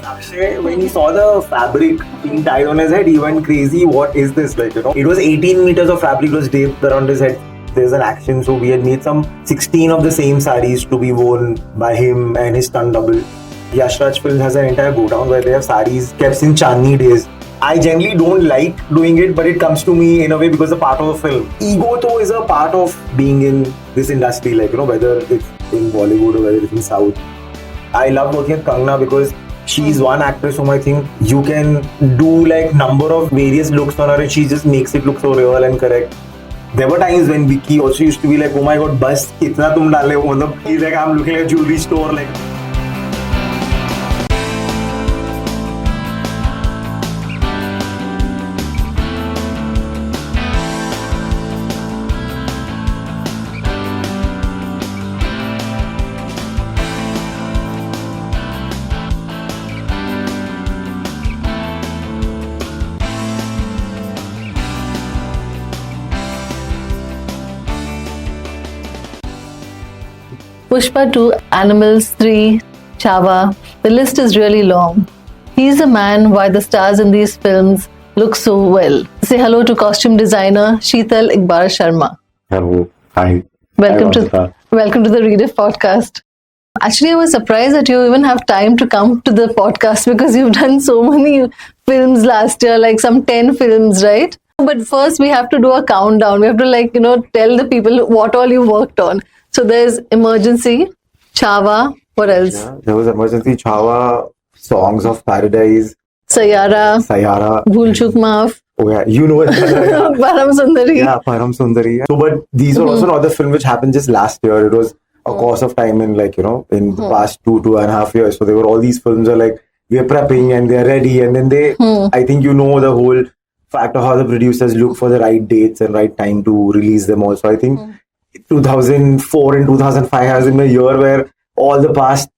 Akshay, when he saw the fabric being tied on his head, he went crazy. What is this? It was 18 meters of fabric was draped around his head. There's an action, so we had made some 16 of the same saris to be worn by him and his stunt double. Yash Raj film has an entire go down where they have saris kept in Chandni days. I generally don't like doing it, but it comes to me in a way because it's a part of the film. Ego though is a part of being in this industry, whether it's in Bollywood or whether it's in South. I love working with Kangana because she's one actress whom I think you can do number of various looks on her and she just makes it look so real and correct. There were times when Vicky also used to be like, oh my god, bus, kitna tum dale ho? He's like, I'm looking at a jewellery store. Pushpa 2, Animals 3, Chhava. The list is really long. He's the man why the stars in these films look so well. Say hello to costume designer Sheetal Iqbal Sharma. Hello. Hi. Welcome to the Rediff Podcast. Actually, I was surprised that you even have time to come to the podcast because you've done so many films last year, like some 10 films, right? But first we have to do a countdown. We have to tell the people what all you worked on. So there's Emergency, Chhava, what else? Yeah, there was Emergency, Chhava, Songs of Paradise, Sayara, Bhul Chuk Maaf. Oh yeah, you know it. Param Sundari. Yeah, Param Sundari. So, but these were also not the film which happened just last year. It was a course of time in in the past 2.5 years. So there were all these films are we are prepping and they're ready. And then I think the whole fact of how the producers look for the right dates and right time to release them also. I think 2004 and 2005 has been a year where all the past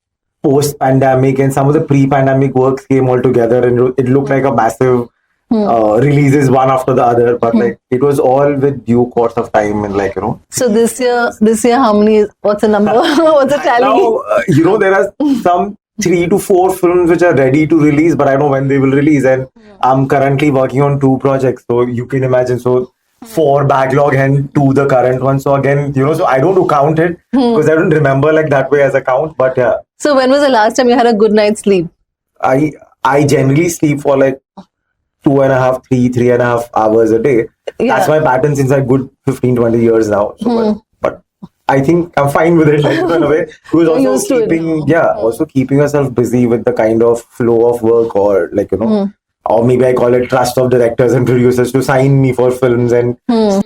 post-pandemic and some of the pre-pandemic works came all together and it looked like a massive releases one after the other, but it was all with due course of time and So this year how many, what's the number? What's the tally? Now, there are some 3 to 4 films which are ready to release, but I don't know when they will release, and I'm currently working on 2 projects, so you can imagine. So 4 backlog and 2 the current one. So again, so I don't count it because I don't remember that way as a count. But yeah. So when was the last time you had a good night's sleep? I generally sleep for 2.5, 3.5 hours a day. Yeah. That's my pattern since a good 15-20 years now. So, but I think I'm fine with it in a way. Because also keeping yourself busy with the kind of flow of work or or maybe I call it trust of directors and producers to sign me for films and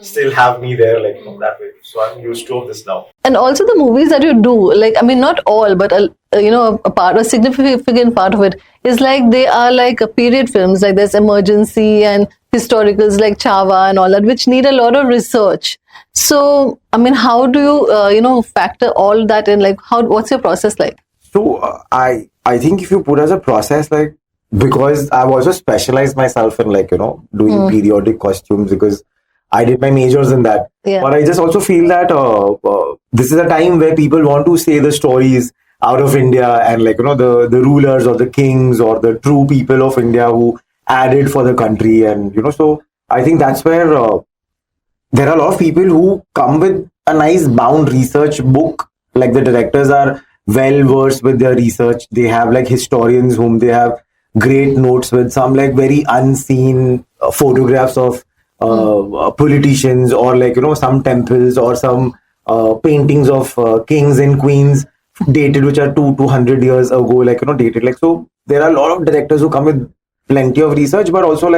still have me there that way. So I'm used to this now. And also the movies that you do, not all, but a significant part of it is they are period films. There's Emergency and historicals like Chhava and all that, which need a lot of research. So, how do you, factor all that in? What's your process like? So, I think if you put as a process, because I've also specialized myself in doing periodic costumes because I did my majors in that. Yeah. But I just also feel that this is a time where people want to say the stories out of India and the rulers or the kings or the true people of India who added for the country. And so I think that's where there are a lot of people who come with a nice bound research book. The directors are well versed with their research. They have historians whom they have great notes with some very unseen photographs of politicians or some temples or some paintings of kings and queens dated which are 200 years ago dated. So there are a lot of directors who come with plenty of research, but also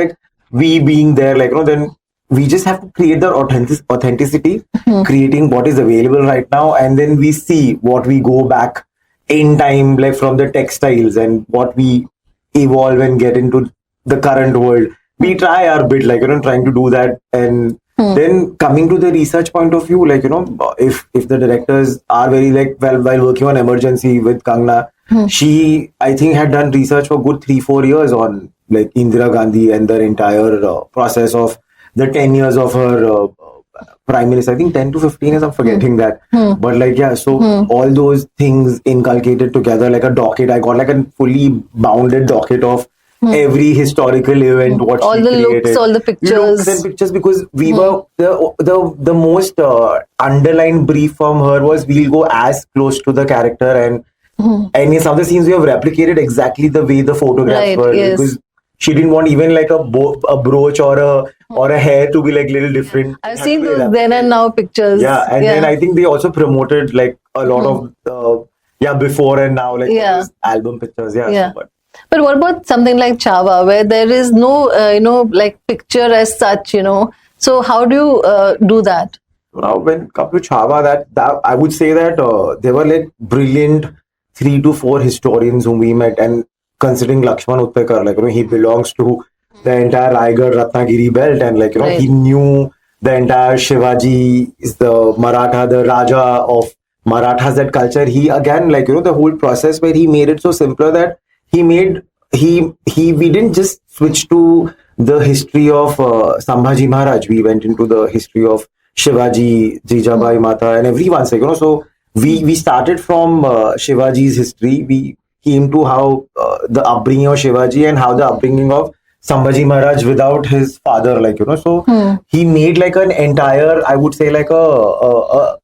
we being there then we just have to create the authenticity, creating what is available right now, and then we see what we go back in time from the textiles and what we evolve and get into the current world. We try our bit trying to do that, and then coming to the research point of view, if the directors are very while working on Emergency with Kangana, she I think had done research for good 3-4 years on Indira Gandhi and the entire process of the 10 years of her prime minister. I think 10 to 15 is, I'm forgetting that. But like, yeah, so all those things inculcated together, like a docket. I got like a fully bounded docket of every historical event, what all she the created. looks, all the pictures. Looks and pictures, because we were, the most underlined brief from her was, we'll go as close to the character, and in some of the scenes we have replicated exactly the way the photographs Right, were, yes. because she didn't want even like a brooch or a hair to be like little different. I've seen those then and now pictures. Yeah, and then I think they also promoted like a lot of before and now, like those album pictures. Yeah. So, but what about something like Chhava, where there is no like picture as such, so how do you do that? now when it comes to Chhava, that I would say that there were like brilliant 3 to 4 historians whom we met, and considering Lakshman Uttakar, like he belongs to the entire Raigad Ratnagiri belt, and like Right. he knew the entire Shivaji is the Maratha, the Raja of Marathas, that culture. He again, like the whole process where he made it so simpler, that he made we didn't just switch to the history of Sambhaji Maharaj. We went into the history of Shivaji, Jijabai Mata, and everyone's like so we started from Shivaji's history. We came to how the upbringing of Shivaji and how the upbringing of Sambhaji Maharaj without his father, like so he made like an entire, I would say, like a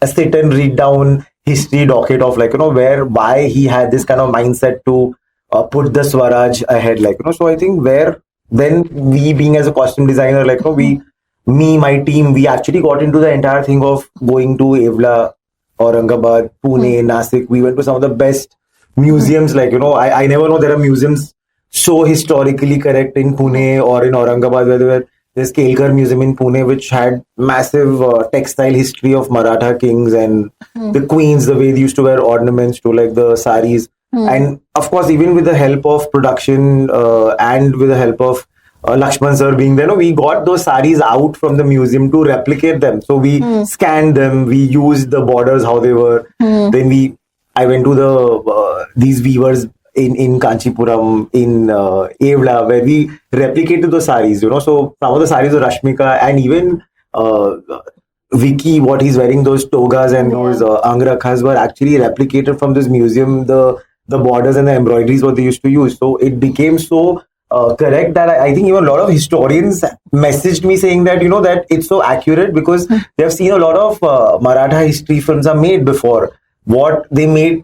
sit and read down history docket of like why he had this kind of mindset to put the Swaraj ahead, like so I think where then we, being as a costume designer, like my team, we actually got into the entire thing of going to Evla, Aurangabad, Pune, Nasik. We went to some of the best museums, like I never know there are museums so historically correct in Pune or in Aurangabad, where there's Kelkar Museum in Pune, which had massive textile history of Maratha kings and the queens, the way they used to wear ornaments to like the saris. And of course, even with the help of production and with the help of Lakshman sir being there, we got those saris out from the museum to replicate them. So we scanned them, we used the borders how they were. Then I went to the these weavers in Kanchipuram, in Evla, where we replicated those saris. So some of the saris of Rashmika, and even Vicky, what he's wearing, those togas and those angrakhas were actually replicated from this museum. The borders and the embroideries what they used to use. So it became so correct that I think even a lot of historians messaged me saying that that it's so accurate, because they have seen a lot of Maratha history films are made before. What they made,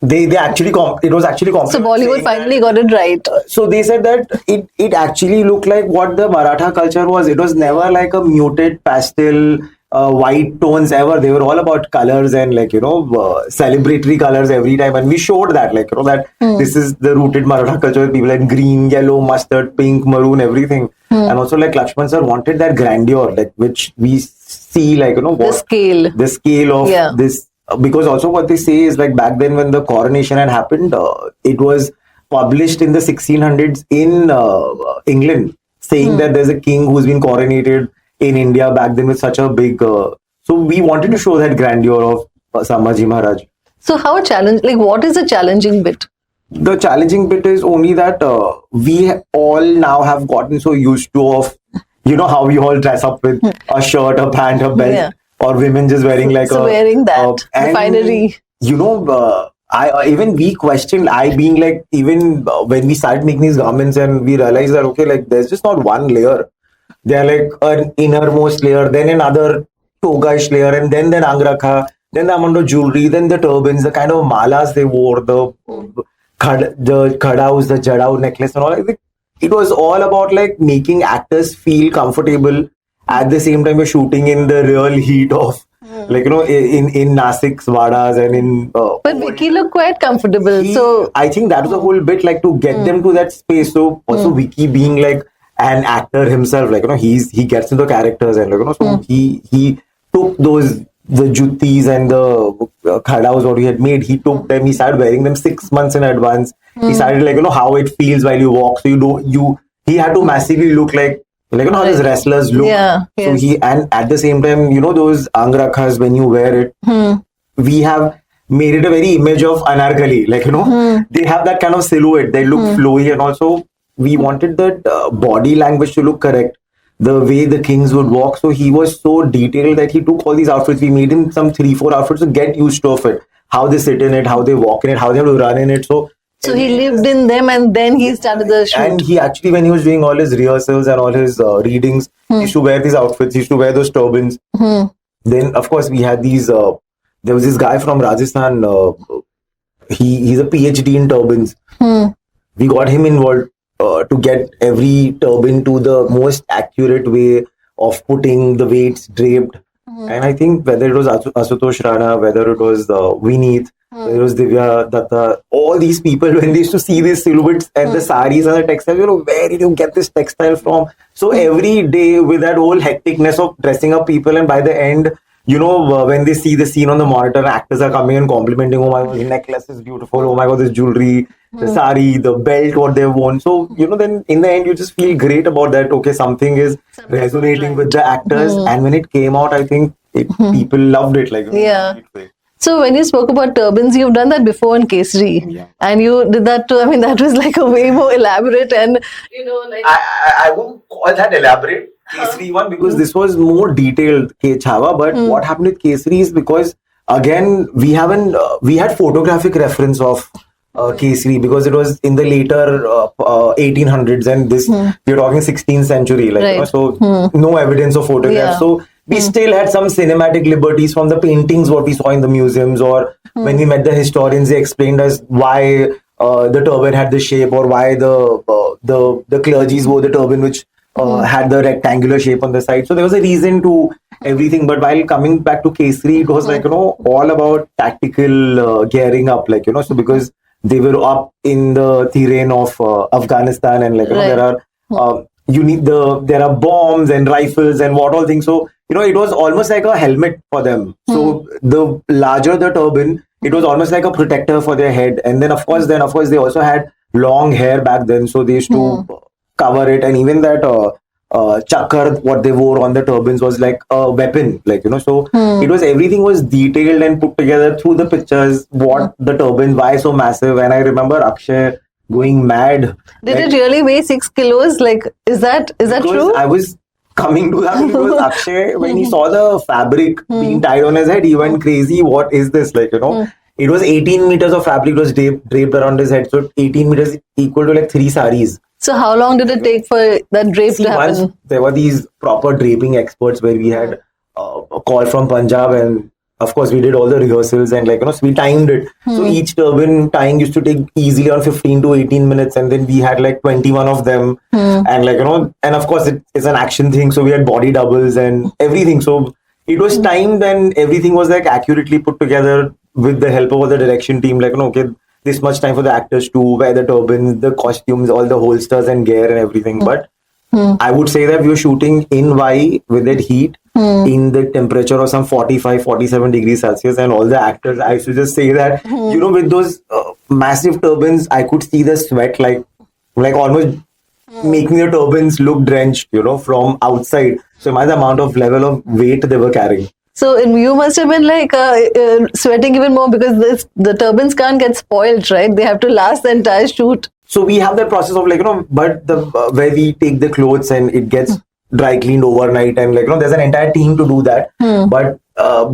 they actually it was actually So Bollywood finally got it right. So they said that it actually looked like what the Maratha culture was. It was never like a muted pastel white tones ever. They were all about colors and like celebratory colors every time, and we showed that like that this is the rooted Maratha culture with people like green, yellow, mustard, pink, maroon, everything. And also like Lakshman sir wanted that grandeur, like which we see like the scale of this. Because also what they say is like back then when the coronation had happened, it was published in the 1600s in England, saying that there's a king who's been coronated in India back then with such a big. So we wanted to show that grandeur of Sambhaji Maharaj. So how what is the challenging bit? The challenging bit is only that we all now have gotten so used to of how we all dress up with a shirt, a pant, a belt. Yeah. Or women just wearing like wearing that finery. Even we questioned. I being like, even when we started making these garments and we realized that okay, like there's just not one layer. They're like an innermost layer, then another toga-ish layer, and then angrakha, then the amount of jewelry, then the turbans, the kind of malas they wore, the khadaus, the jadau necklace, and all. It was all about like making actors feel comfortable. At the same time, we're shooting in the real heat of, like, in Nasik's Vadas and in... but Vicky looked quite comfortable, so... I think that was the whole bit, like, to get them to that space. So, also Vicky being, like, an actor himself, like, he gets into the characters and, like, so he took the juttis and the khadaus what he had made, he took them, he started wearing them 6 months in advance. He started, like, how it feels while you walk. So, he had to massively look like how these wrestlers look. Yeah, so and at the same time, those angrakhas, when you wear it, we have made it a very image of anarkali. Like, they have that kind of silhouette. They look flowy, and also we wanted that body language to look correct. the way the kings would walk. So he was so detailed that he took all these outfits. We made him some 3-4 outfits to get used to it. How they sit in it, how they walk in it, how they have to run in it. So he lived in them, and then he started the shoot. And he actually, when he was doing all his rehearsals and all his readings, he used to wear these outfits. He used to wear those turbans. Then, of course, we had these. There was this guy from Rajasthan. He's a PhD in turbans. We got him involved to get every turban to the most accurate way of putting the weights draped. And I think whether it was Asutosh Rana, whether it was Vineet, whether it was Divya Datta, all these people, when they used to see these silhouettes and the saris and the textiles, where did you get this textile from? So every day with that whole hecticness of dressing up people, and by the end, when they see the scene on the monitor, actors are coming and complimenting, oh my God, the necklace is beautiful, oh my God, this jewelry, the sari, the belt, what they've worn. So, then in the end, you just feel great about that. Okay, something is resonating with the actors. And when it came out, I think people loved it. So when you spoke about turbans, you've done that before in Kesari. And you did that too. I mean, that was like a way more elaborate and, I won't call that elaborate. Kesari one, because this was more detailed Chhava. But what happened with Kesari is because, again, we had photographic reference of Kesari, because it was in the later 1800s, and this we're talking 16th century, no evidence of photographs. So we still had some cinematic liberties from the paintings what we saw in the museums, or when we met the historians, they explained us why the turban had the shape, or why the clergies wore the turban which had the rectangular shape on the side. So there was a reason to everything. But while coming back to Kesari, it was all about tactical gearing up, so because they were up in the terrain of Afghanistan, and there are bombs and rifles and what all things. So it was almost like a helmet for them. So the larger the turban, it was almost like a protector for their head. And then of course they also had long hair back then, so they used to cover it. And even that chakar, what they wore on the turbans, was like a weapon, so it was, everything was detailed and put together through the pictures, what the turban, why so massive. And I remember Akshay going mad. Did it really weigh 6 kilos? Is that true? I was coming to that, because Akshay, when he saw the fabric being tied on his head, he went crazy. What is this? It was 18 meters of fabric was draped around his head. So 18 meters equal to 3 saris. So how long did it take for that drape to happen? Once there were these proper draping experts, where we had a call from Punjab, and of course we did all the rehearsals, and so we timed it. So each turban tying used to take easily on 15 to 18 minutes, and then we had 21 of them, and and of course it's an action thing, so we had body doubles and everything. So it was timed, and everything was accurately put together with the help of the direction team. Okay, this much time for the actors to wear the turbans, the costumes, all the holsters and gear and everything. But I would say that we were shooting in Y with that heat, in the temperature of some 45, 47 degrees Celsius, and all the actors, I used to just say that, with those massive turbans, I could see the sweat almost making the turbans look drenched, from outside. So imagine the amount of level of weight they were carrying. So you must have been sweating even more, because the turbans can't get spoiled, right? They have to last the entire shoot. So we have that process of but the where we take the clothes and it gets dry cleaned overnight, and there's an entire team to do that. But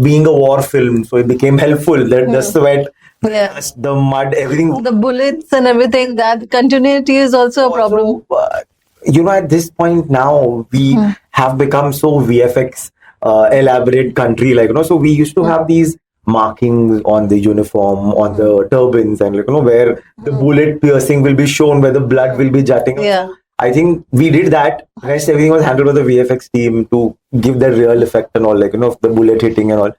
being a war film, so it became helpful that the sweat, the mud, everything, the bullets and everything, that continuity is also a problem. At this point now, we have become so VFX elaborate country, so we used to have these markings on the uniform, on the turbans, and where the bullet piercing will be shown, where the blood will be jutting. I think we did that. Rest everything was handled by the VFX team to give that real effect and all, the bullet hitting and all.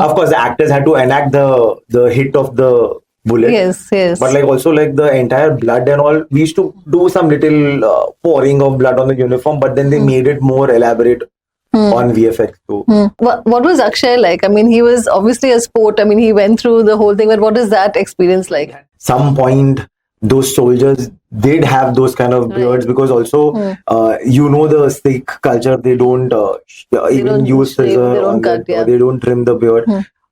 Of course, the actors had to enact the hit of the bullet. Yes. But also the entire blood and all, we used to do some little pouring of blood on the uniform, but then they made it more elaborate on VFX too. What was Akshay like? I mean, he was obviously a sport. I mean, he went through the whole thing, but what is that experience like? Some point, those soldiers did have those kind of beards, because also, the Sikh culture, they don't even use scissors, they don't trim the beard.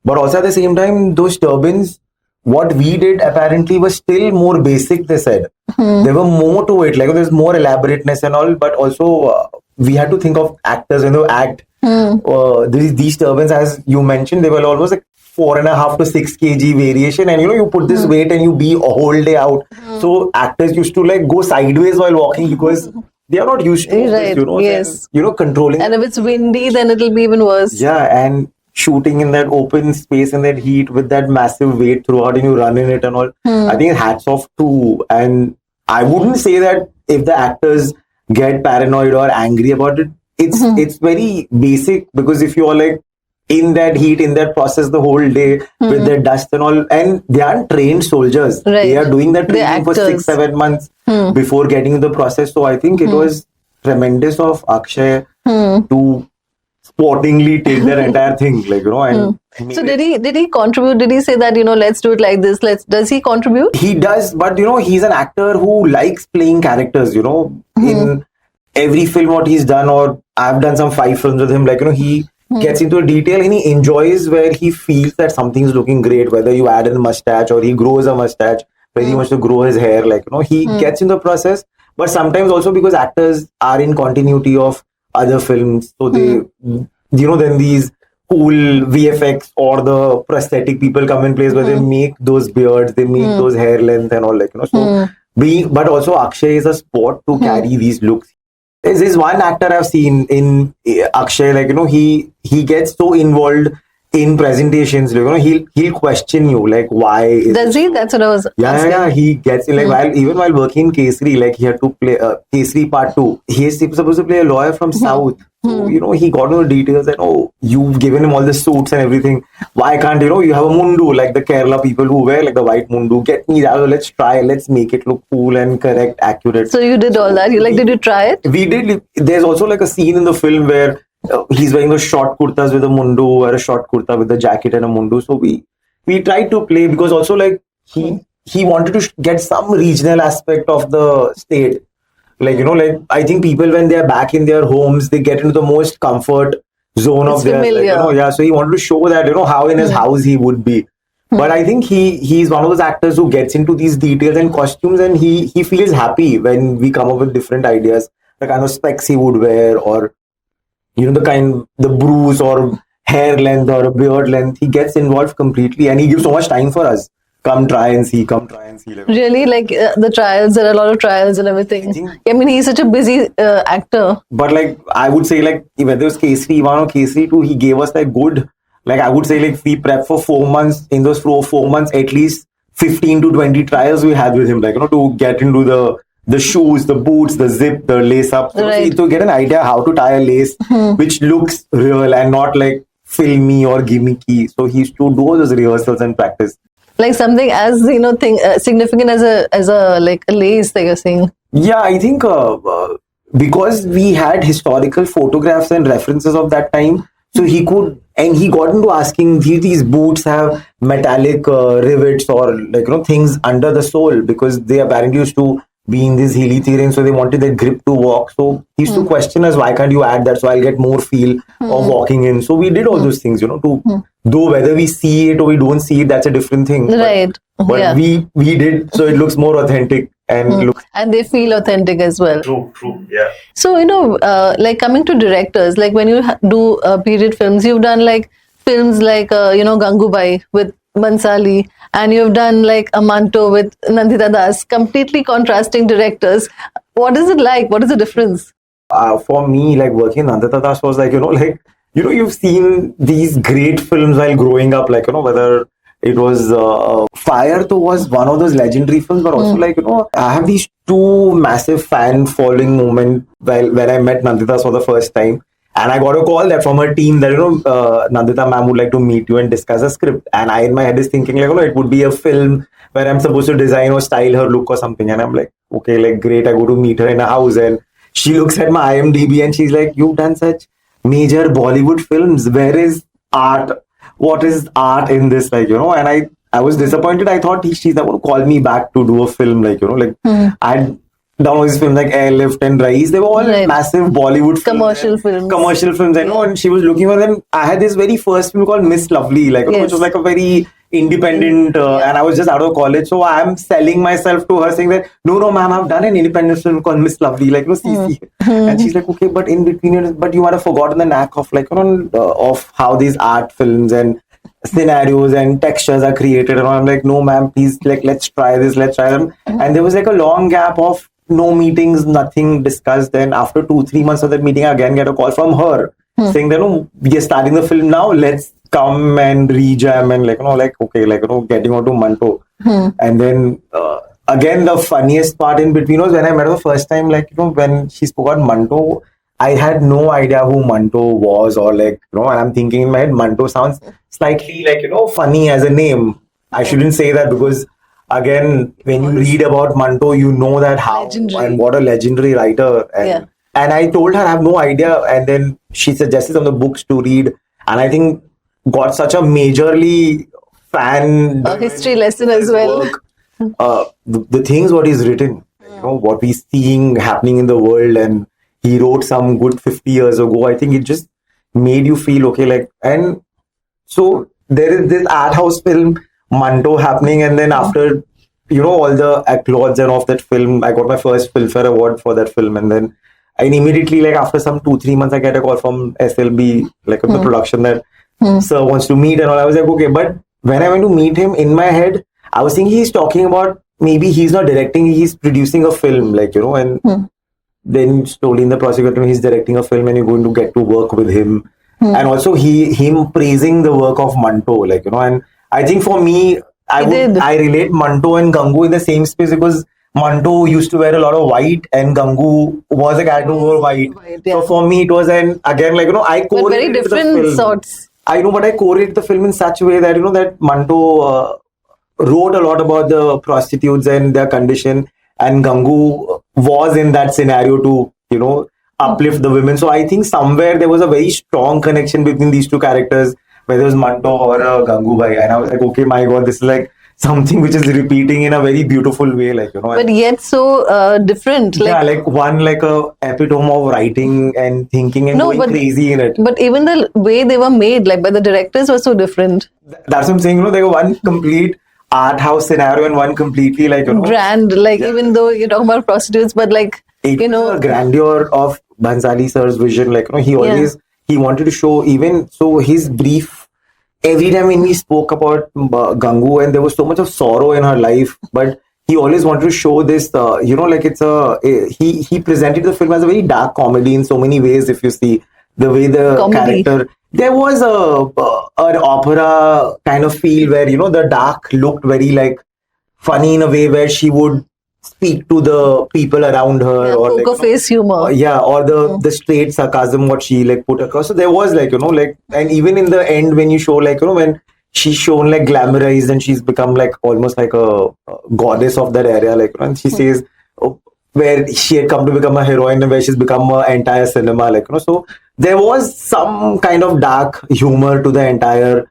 But also at the same time, those turbans, what we did apparently was still more basic, they said. There were more to it, there's more elaborateness and all, but also we had to think of actors when they act. These turbans, as you mentioned, they were almost like 4.5 to 6 kg variation, and you put this weight and you be a whole day out. So actors used to like go sideways while walking because they are not used to this, Yes. and, controlling. And if it's windy, then it'll be even worse. Yeah, and shooting in that open space in that heat with that massive weight throughout, and you run in it and all. I think hats off to. And I wouldn't say that if the actors get paranoid or angry about it, it's very basic, because if you're like in that heat, in that process the whole day with their dust and all, and they aren't trained soldiers. Right. They are doing that training for 6-7 months before getting into the process. So I think it was tremendous of Akshay to sportingly take their entire thing, and So did he contribute? Did he say that, let's do it like this? Does he contribute? He does, but he's an actor who likes playing characters, in every film what he's done, or I've done some 5 films with him, he gets into a detail and he enjoys where he feels that something's looking great, whether you add in a mustache or he grows a mustache, whether he wants to grow his hair, he gets in the process. But sometimes also because actors are in continuity of other films, so they, then these cool VFX or the prosthetic people come in place where they make those beards, they make those hair length and all, so but also Akshay is a sport to carry these looks. There's this one actor I've seen in Akshay, he gets so involved in presentations, he'll question you, why does he? That's what I was asking. Yeah, he gets in, while working in Kesari, he had to play Kesari Part 2. He's supposed to play a lawyer from South. So, he got into the details and, you've given him all the suits and everything. Why can't, you have a mundu, like the Kerala people who wear the white mundu. Get me that, let's try, let's make it look cool and correct, accurate. So you did all that? Did you try it? We did. There's also a scene in the film where he's wearing those short kurtas with a mundu, or a short kurta with a jacket and a mundu. So we tried to play, because also he wanted to get some regional aspect of the state. I think people, when they're back in their homes, they get into the most comfort zone of their, so he wanted to show that, how in his house he would be. But I think he's one of those actors who gets into these details and costumes, and he feels happy when we come up with different ideas, the kind of specs he would wear, or the bruise or hair length or a beard length. He gets involved completely, and he gives so much time for us. Come try and see. Really? The trials, there are a lot of trials and everything. He's such a busy actor. But I would say, whether it was Kesari 1 or Kesari 2, he gave us good, I would say, we prep for 4 months. In those 4 months, at least 15 to 20 trials we had with him, to get into the shoes, the boots, the zip, the lace up. So to get an idea how to tie a lace which looks real and not filmy or gimmicky. So he used to do all those rehearsals and practice. Something as significant as a lace that you're saying. Yeah, I think because we had historical photographs and references of that time, so he could, and he got into asking, these boots have metallic rivets or things under the sole, because they apparently used to be in this hilly terrain, so they wanted that grip to walk. So he used to question us, why can't you add that, so I'll get more feel of walking in. So we did all those things, though whether we see it or we don't see it, that's a different thing. Right. But we did, so it looks more authentic and and they feel authentic as well. True, yeah. So coming to directors, when you do period films, you've done films Gangubai with Bansali, and you've done a Manto with Nandita Das, completely contrasting directors. What is it like? What is the difference? For me, working Nandita Das was you've seen these great films while growing up, whether it was Fire to was one of those legendary films, but also I have these 2 massive fan following moments when I met Nandita for the first time. And I got a call that from her team that, Nandita ma'am would like to meet you and discuss a script. And I, in my head, is thinking, it would be a film where I'm supposed to design or style her look or something. And I'm like, okay, great. I go to meet her in a house, and she looks at my IMDb and she's like, you've done such major Bollywood films. Where is art? What is art in this? And I was disappointed. I thought she's not going to call me back to do a film. I'd done all these films like Airlift and Rise. They were all massive Bollywood films. Commercial films, I know. And she was looking for them. I had this very first film called Miss Lovely, which was a very independent, and I was just out of college, so I'm selling myself to her, saying that no, ma'am, I've done an independent film called Miss Lovely, like, CC. And she's like, okay, but in between, but you might have forgotten the knack of, like, of how these art films and scenarios and textures are created. And I'm like, no, ma'am, please, like, let's try this, let's try them. And there was like a long gap of no meetings, nothing discussed. Then after 2-3 months of that meeting, I again get a call from her saying that, no, we are starting the film now, let's come and rejam, and like, okay, like, getting onto Manto. And then again, the funniest part in between was when I met her the first time, like, when she spoke about Manto, I had no idea who Manto was, or like, and I'm thinking in my head, Manto sounds slightly like, funny as a name. I shouldn't say that, because again, when you read about Manto, you know that how legendary. And what a legendary writer. And I told her I have no idea, and then she suggested some of the books to read, and I think got such a majorly fan history lesson as well. The things what he's written, what we're seeing happening in the world, and he wrote some good 50 years ago. I think it just made you feel okay, like, and so there is this art house film Manto happening, and then after all the applauds and of that film, I got my first Filmfare award for that film, and then immediately, like, after some 2-3 months, I get a call from SLB, like, of the production, that sir wants to meet and all. I was like, okay, but when I went to meet him, in my head, I was thinking he's talking about maybe he's not directing, he's producing a film, like, and then slowly in the process, he's directing a film and you're going to get to work with him. And also him praising the work of Manto, like, and I think for me, I relate Manto and Gangu in the same space, because Manto used to wear a lot of white and Gangu was a character who wore white. So for me, it was again, like, I correlated very different sorts. I know, but I correlated the film in such a way that, that Manto wrote a lot about the prostitutes and their condition, and Gangu was in that scenario to, uplift the women. So I think somewhere there was a very strong connection between these two characters, whether it was Manto or Gangubai. And I was like, okay, my God, this is like something which is repeating in a very beautiful way, like, but yet so different. Like one, like a epitome of writing and thinking and going crazy in it. But even the way they were made, like by the directors, was so different. That's what I'm saying. They were one complete art house scenario and one completely, like, grand. Like, even though you're talking about prostitutes, but like, the grandeur of Bhansali sir's vision, like, he always he wanted to show, even so his brief. Every time when we spoke about Gangu, and there was so much of sorrow in her life, but he always wanted to show this, like it's he presented the film as a very dark comedy in so many ways. If you see the way the character, there was an opera kind of feel where, the dark looked very like funny in a way where she would speak to the people around her, or poker face humor, or the straight sarcasm what she like put across. So there was like, like, and even in the end when you show, like, when she's shown like glamorized and she's become like almost like a goddess of that area, like, and she says where she had come to become a heroine and where she's become an entire cinema, like, so there was some kind of dark humor to the entire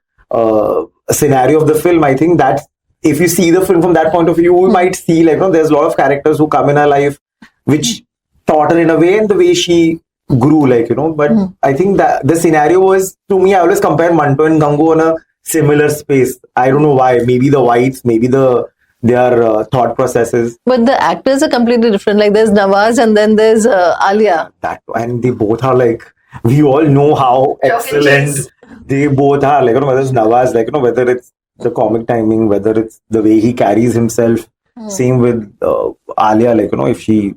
scenario of the film. I think that if you see the film from that point of view, we might see, like, there's a lot of characters who come in her life which taught her in a way, and the way she grew, like, but I think that the scenario was, to me, I always compare Manto and Gangu on a similar space. I don't know why. Maybe the whites, maybe their thought processes. But the actors are completely different. Like, there's Nawaz and then there's Alia. And they both are like, we all know how excellent they both are. Like, whether it's Nawaz, like, whether it's the comic timing, whether it's the way he carries himself. Same with Alia, like, if she,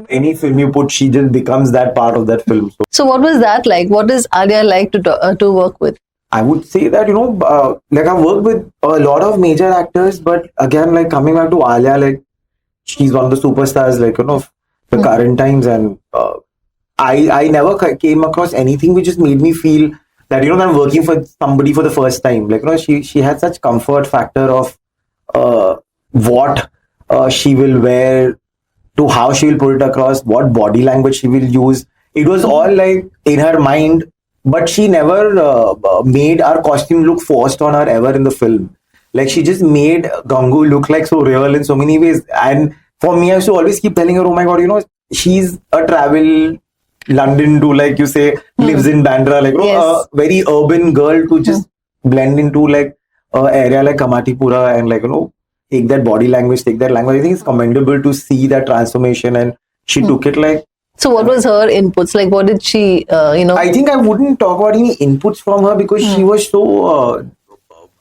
any film you put, she just becomes that part of that film. So what was that like? What is Alia like to work with? I would say that, like, I've worked with a lot of major actors, but again, like, coming back to Alia, like, she's one of the superstars, like, of the current times, and I never came across anything which just made me feel that, that I'm working for somebody for the first time. Like, she had such comfort factor of what she will wear, to how she will put it across, what body language she will use. It was all like in her mind, but she never made our costume look forced on her ever in the film. Like, she just made Gangu look like so real in so many ways. And for me, I used to always keep telling her, oh my God, she's a travel London to, like you say, lives in Bandra, like, a very urban girl to just blend into like area like Kamatipura and like, take that body language, take that language. I think it's commendable to see that transformation, and she took it like. So what was her inputs? Like, what did she, I think I wouldn't talk about any inputs from her because she was so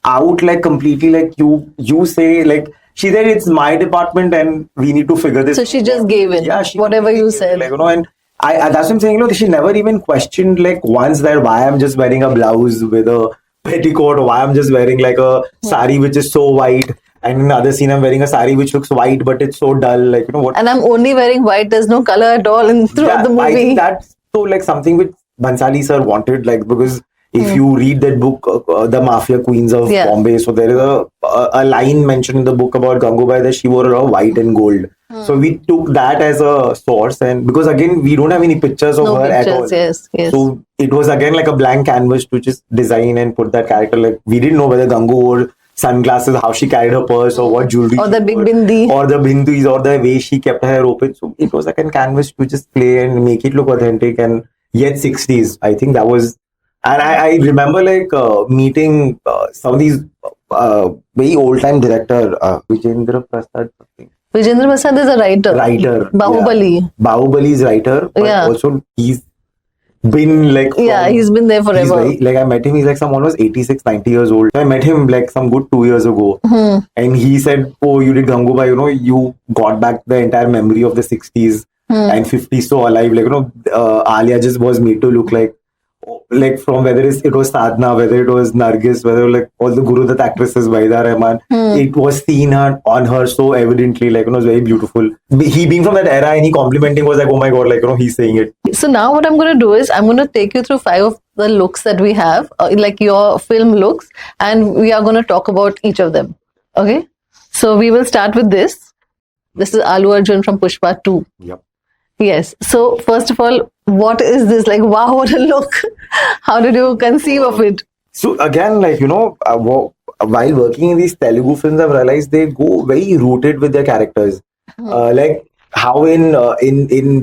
out, like completely, like you say, like she said it's my department and we need to figure this. So she just gave in. Yeah, whatever you said. Like, and I that's what I'm saying. She never even questioned like once that why I'm just wearing a blouse with a petticoat, or why I'm just wearing like a sari which is so white. And in another scene, I'm wearing a sari which looks white, but it's so dull. Like, what? And I'm only wearing white. There's no color at all throughout the movie. I think that's so like something which Bhansali sir wanted, like, because if you read that book, The Mafia Queens of Bombay, so there is a line mentioned in the book about Gangubai that she wore a lot of white and gold. So we took that as a source, and because again, we don't have any pictures of her at all. Yes. So it was again like a blank canvas to just design and put that character. Like, we didn't know whether Gangu wore sunglasses, how she carried her purse, or what jewelry, or the big bindi, or the bindis, or the way she kept her hair open. So it was like a canvas to just play and make it look authentic and yet 60s. I think that was, and I remember like meeting some of these very old time director, Vijendra Prasad. Vijendra Prasad is a writer. Bahubali. Yeah. Bahubali's writer, but also he's been like he's been there forever. Like I met him, he's like some almost 86, 90 years old. I met him like some good 2 years ago, and he said, "Oh, you did Gangubai, you got back the entire memory of the 60s and 50s so alive. Like, Alia just was made to look like from whether it was Sadhna, whether it was Nargis, whether like all the Guru Dutt actresses, Vaida Rahman, it was seen on her so evidently, like, it was very beautiful. He being from that era and he complimenting was like, oh my God, like, he's saying it. So now what I'm going to do is I'm going to take you through 5 of the looks that we have, like your film looks, and we are going to talk about each of them. Okay? So we will start with this. This is Allu Arjun from Pushpa 2. Yep. Yes. So first of all, what is this? Like, wow, what a look. How did you conceive of it? So again, like, while working in these Telugu films, I've realized they go very rooted with their characters. Like how in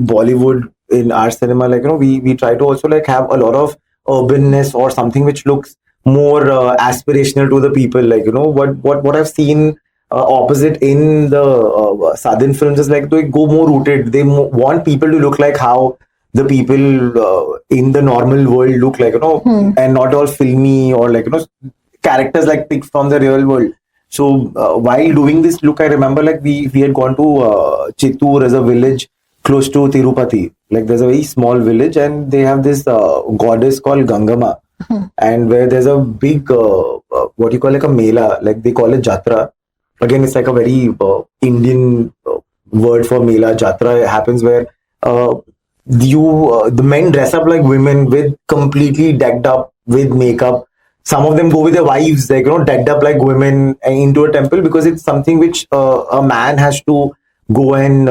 Bollywood, in our cinema, like, we try to also like have a lot of urbanness or something which looks more aspirational to the people. Like, what I've seen opposite in the southern films is like they go more rooted. They want people to look like how the people in the normal world look like, and not all filmy or like, characters like picked from the real world. So while doing this look, I remember like we had gone to Chittoor as a village close to Tirupati. Like there's a very small village and they have this goddess called Gangama, and where there's a big what you call like a mela, like they call it Jatra. Again, it's like a very Indian word for mela. Jatra happens where the men dress up like women with completely decked up with makeup. Some of them go with their wives, like, decked up like women into a temple, because it's something which a man has to go and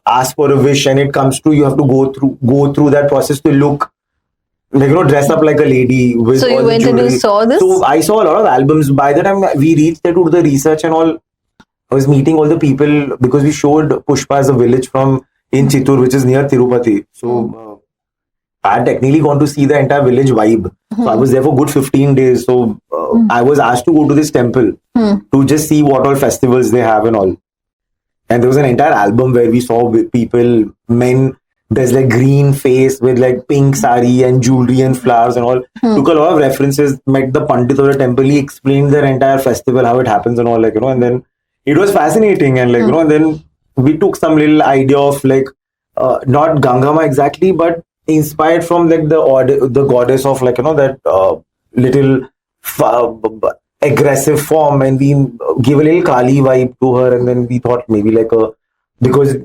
ask for a wish, and it comes to, you have to go through that process to look like, dress up like a lady. With so you went jewelry. And you saw this? So I saw a lot of albums. By the time we reached there to do the research and all, I was meeting all the people, because we showed Pushpa as a village in Chittoor, which is near Tirupati. So I had technically gone to see the entire village vibe. So I was there for good 15 days. So I was asked to go to this temple to just see what all festivals they have and all. And there was an entire album where we saw people, men, there's like green face with like pink sari and jewelry and flowers and all. Took a lot of references, met the Pandit of the temple, he explained their entire festival, how it happens and all, like, and then it was fascinating. And like, and then we took some little idea of like, not Gangama exactly, but inspired from like the goddess of like, that little aggressive form, and we give a little Kali vibe to her. And then we thought maybe like because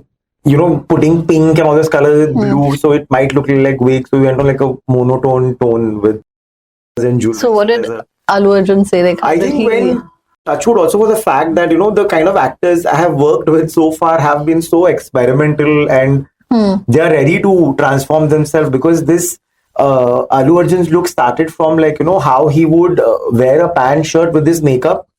putting pink and all this color with blue, so it might look like wake. So we went on like a monotone tone with and jewelry. So what did Allu Arjun say? Like, I think when touchwood also for the fact that the kind of actors I have worked with so far have been so experimental, and they are ready to transform themselves, because this Allu Arjun's look started from like, how he would wear a pant shirt with his makeup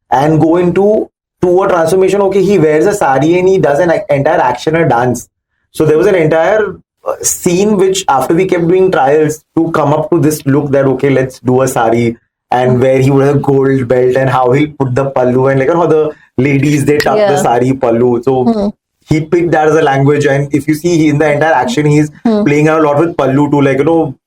and go into a transformation. Okay, he wears a sari and he does an entire action or dance. So there was an entire scene which after we kept doing trials to come up to this look that, okay, let's do a sari and where he would have gold belt and how he'll put the pallu and like how the ladies they tuck the sari pallu. So he picked that as a language, and if you see in the entire action, he's playing a lot with pallu to like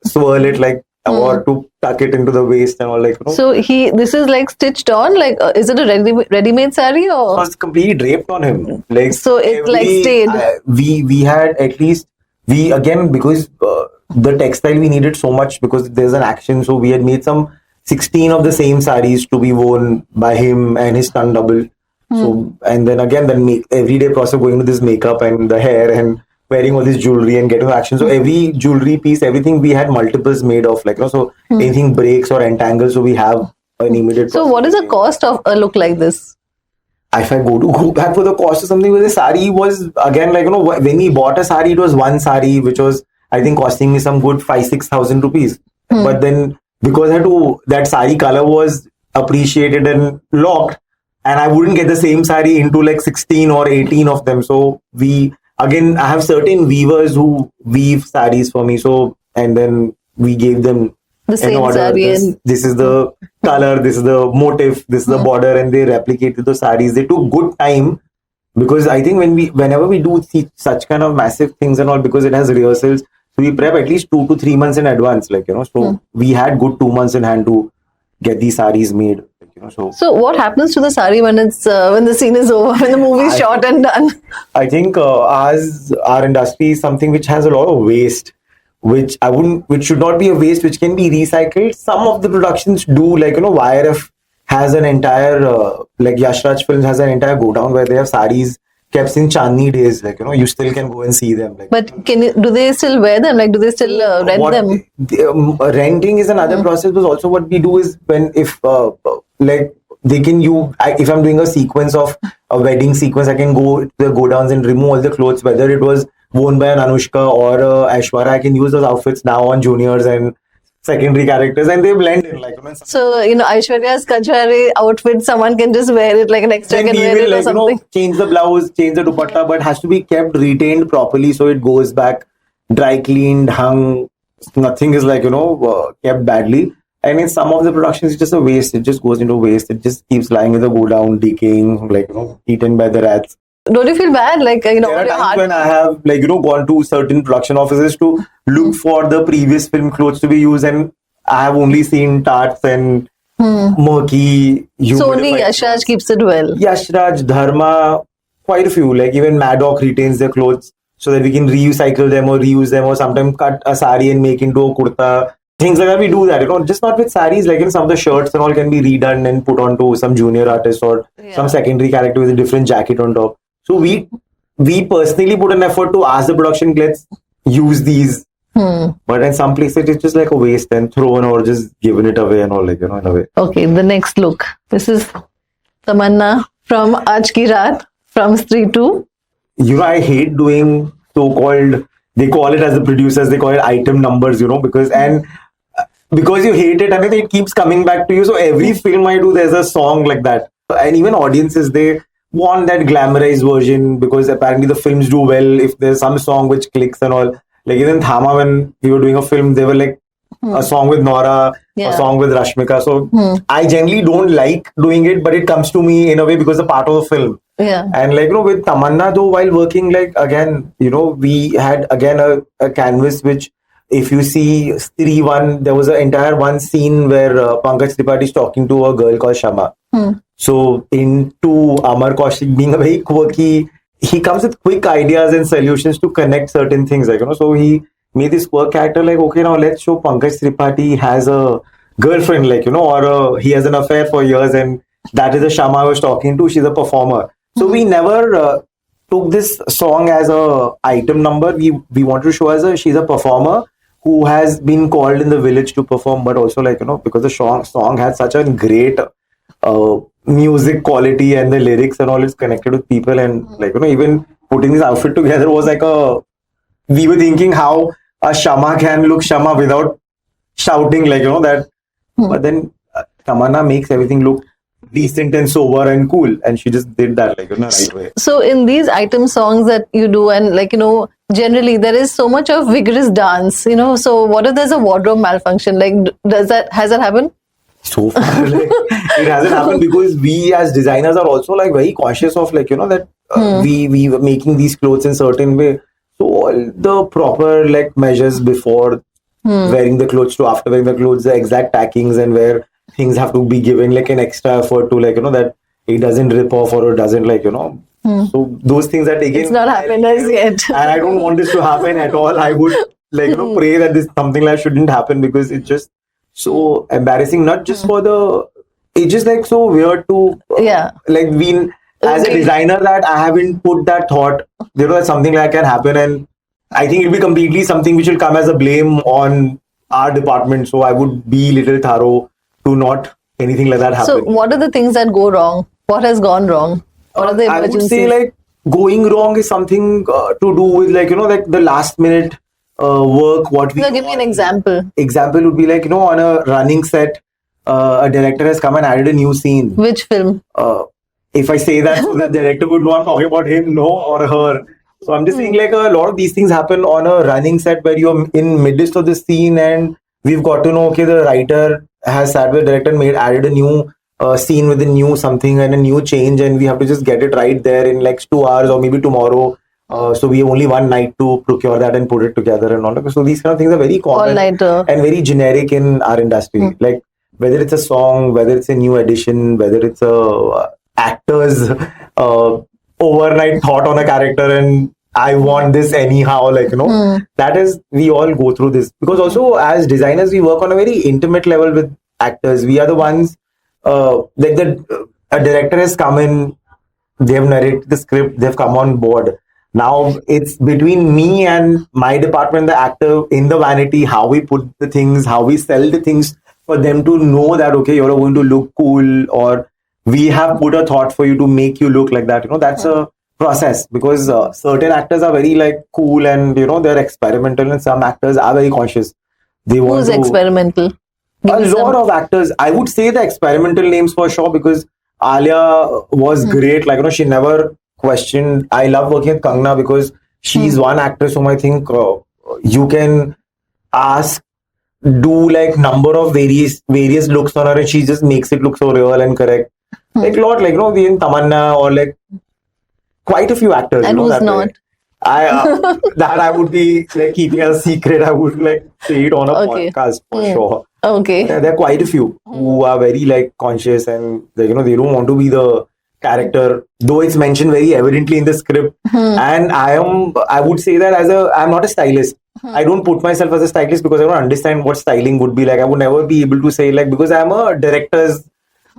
swirl it like or to tuck it into the waist and all like. So this is like stitched on, like is it a ready-made sari or? It was completely draped on him. Like so it like stayed. We had at least again because the textile we needed so much because there's an action, so we had made some 16 of the same saris to be worn by him and his stunt double. So and then again everyday process going to this makeup and the hair and wearing all this jewelry and getting action. So every jewelry piece, everything we had multiples made of so anything breaks or entangles, so we have an immediate. So what is the cost of a look like this? If I go back for the cost of something, with the sari was again when we bought a sari, it was one sari which was I think costing me some good 5,000-6,000 rupees. But then because that sari color was appreciated and locked, and I wouldn't get the same sari into like 16 or 18 of them. So I have certain weavers who weave saris for me. So and then we gave them the same order. Sari This is the color, this is the motif, this is the border, and they replicated the saris. They took good time because I think whenever we do such kind of massive things and all, because it has rehearsals, so we prep at least 2 to 3 months in advance. So we had good 2 months in hand to get these saris made. So what happens to the sari when it's when the scene is over, when the movie is shot and done? I think our industry is something which has a lot of waste, which should not be a waste, which can be recycled. Some of the productions do, YRF has an entire like Yash Raj Films has an entire go down where they have saris kept since Chandni days. You still can go and see them. But do they still wear them? Do they still rent them? Renting is another process. But also what we do is if they can if I'm doing a sequence of a wedding sequence, I can go to the go downs and remove all the clothes, whether it was worn by an Anushka or Aishwarya. I can use those outfits now on juniors and secondary characters, and they blend in So Aishwarya's Kachari outfit, someone can just wear it like an extra can wear it or something. Change the blouse, change the dupatta, but has to be kept retained properly so it goes back dry cleaned, hung. Nothing is kept badly. And in some of the productions, it's just a waste. It just goes into waste. It just keeps lying in the go down, decaying, eaten by the rats. Don't you feel bad? There are times when I have gone to certain production offices to look for the previous film clothes to be used, and I have only seen tarts and murky. So only Yash Raj keeps it well. Yash Raj, Dharma, quite a few. Even Maddock retains their clothes so that we can recycle them or reuse them, or sometimes cut a sari and make into a kurta. Things like that, we do that, just not with saris, some of the shirts and all can be redone and put onto some junior artist or some secondary character with a different jacket on top. So we personally put an effort to ask the production, let's use these. But in some places, it's just like a waste and thrown or just given it away and all, in a way. Okay, the next look. This is Tamanna from Aaj Ki Raat from Stree 2. I hate doing so-called, they call it as the producers, they call it item numbers, because you hate it and it keeps coming back to you. So every film I do, there's a song like that. And even audiences, they want that glamorized version because apparently the films do well if there's some song which clicks and all. Even Chhaava, when we were doing a film, they were a song with Nora, a song with Rashmika. So I generally don't like doing it, but it comes to me in a way because it's a part of the film. Yeah. And with Tamanna though, while working, again, we had again a canvas which, if you see Stree 1, there was an entire one scene where Pankaj Tripathi is talking to a girl called Shama. So into Amar Kaushik being a very quirky, he comes with quick ideas and solutions to connect certain things. So he made this quirk character okay, now let's show Pankaj Tripathi has a girlfriend, or he has an affair for years, and that is the Shama I was talking to. She's a performer. So we never took this song as a item number. We wanted to show she's a performer who has been called in the village to perform, but also because the song had such a great music quality and the lyrics and all, it's connected with people, and even putting this outfit together was we were thinking how a Shama can look Shama without shouting that, but then Tamanna makes everything look decent and sober and cool, and she just did that right way. So in these item songs that you do, and generally there is so much of vigorous dance, so what if there's a wardrobe malfunction? Has that happened? So far, like, it hasn't happened because we as designers are also like very conscious of like, that we were making these clothes in certain way. So all the proper like measures before wearing the clothes to after wearing the clothes, the exact packings and where things have to be given like an extra effort to like, that it doesn't rip off or it doesn't like, so those things are taken. It's not happened as yet. And I don't want this to happen at all. I would like, pray that this something like shouldn't happen because it's just so embarrassing, not just for the, it's just like so weird to, like we, as a designer that I haven't put that thought, that something like can happen. And I think it'll be completely something which will come as a blame on our department. So I would be little thorough to not anything like that happen. So what are the things that go wrong? What has gone wrong? What are the emergencies? I would say like going wrong is something to do with like, like the last minute work. What we give me an example. Example would be like, on a running set, a director has come and added a new scene. Which film? If I say that, so the director would know I'm talking about him, no, or her. So I'm just saying like a lot of these things happen on a running set where you're in midst of the scene and we've got to know, okay, the writer has sat with the director and added a new scene with a new something and a new change, and we have to just get it right there in like 2 hours or maybe tomorrow. So we have only one night to procure that and put it together and all. So these kind of things are very common and very generic in our industry. Like whether it's a song, whether it's a new edition, whether it's a actor's overnight thought on a character and I want this anyhow, like, that is, we all go through this. Because also as designers, we work on a very intimate level with actors. We are the ones, like a director has come in, they have narrated the script, they've come on board. Now it's between me and my department, the actor, in the vanity, how we put the things, how we sell the things for them to know that, okay, you're going to look cool, or we have put a thought for you to make you look like that. That's a process because certain actors are very like cool and, they're experimental, and some actors are very conscious. They want Who's experimental? A lot of actors. I would say the experimental names for sure because Alia was great. Like, she never questioned. I love working with Kangna because she's one actress whom I think you can ask, do like number of various looks on her and she just makes it look so real and correct. Like a lot, like, we in Tamanna or like quite a few actors. And who's not? That I would be like keeping as a secret. I would like say it on a podcast for sure. Okay. There are quite a few who are very like conscious and they don't want to be the character, though it's mentioned very evidently in the script. And I would say that I'm not a stylist. I don't put myself as a stylist because I don't understand what styling would be like. I would never be able to say like, because I'm a director's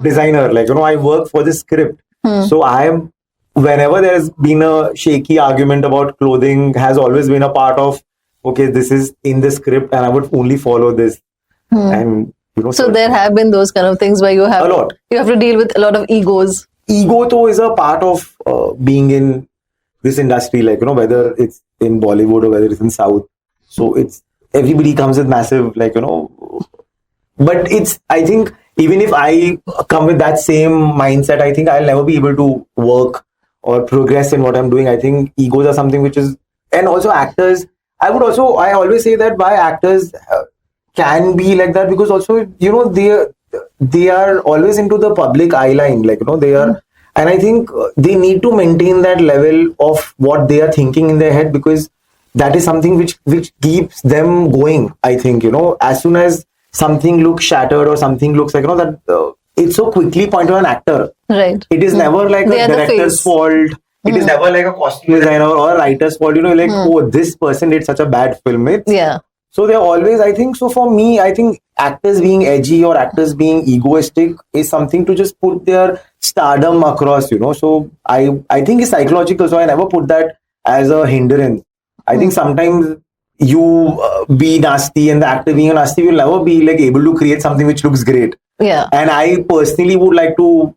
designer, like, I work for the script. So whenever there's been a shaky argument about clothing has always been a part of, okay, this is in the script and I would only follow this. And so there have been those kind of things where you have to deal with a lot of egos. Ego though is a part of being in this industry, like, whether it's in Bollywood or whether it's in South. So everybody comes with massive, like, but I think even if I come with that same mindset, I think I'll never be able to work or progress in what I'm doing. I think egos are something which is, and also actors, I always say that why actors can be like that because also, they are always into the public eye line, like, they are, and I think they need to maintain that level of what they are thinking in their head because that is something which keeps them going. I think, as soon as something looks shattered or something looks like, that it's so quickly pointed to an actor. Right. It is never like a director's fault. It is never like a costume designer or a writer's fault, like, oh, this person did such a bad film. So they're always, I think, so for me, I think actors being edgy or actors being egoistic is something to just put their stardom across, So I think it's psychological. So I never put that as a hindrance. I think sometimes you be nasty and the actor being nasty will never be like able to create something which looks great. Yeah. And I personally would like to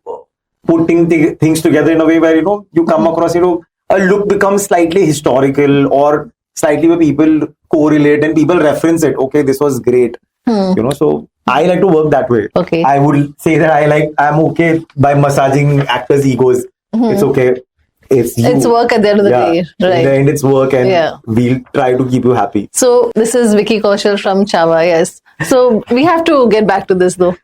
put things together in a way where, you come across, a look becomes slightly historical or slightly where people correlate and people reference it. Okay, this was great. So I like to work that way. Okay. I would say that I'm okay by massaging actors' egos. It's okay. It's work at the end of the day. Right. In the end, it's work and we'll try to keep you happy. So this is Vicky Kaushal from Chhava, yes. So we have to get back to this though.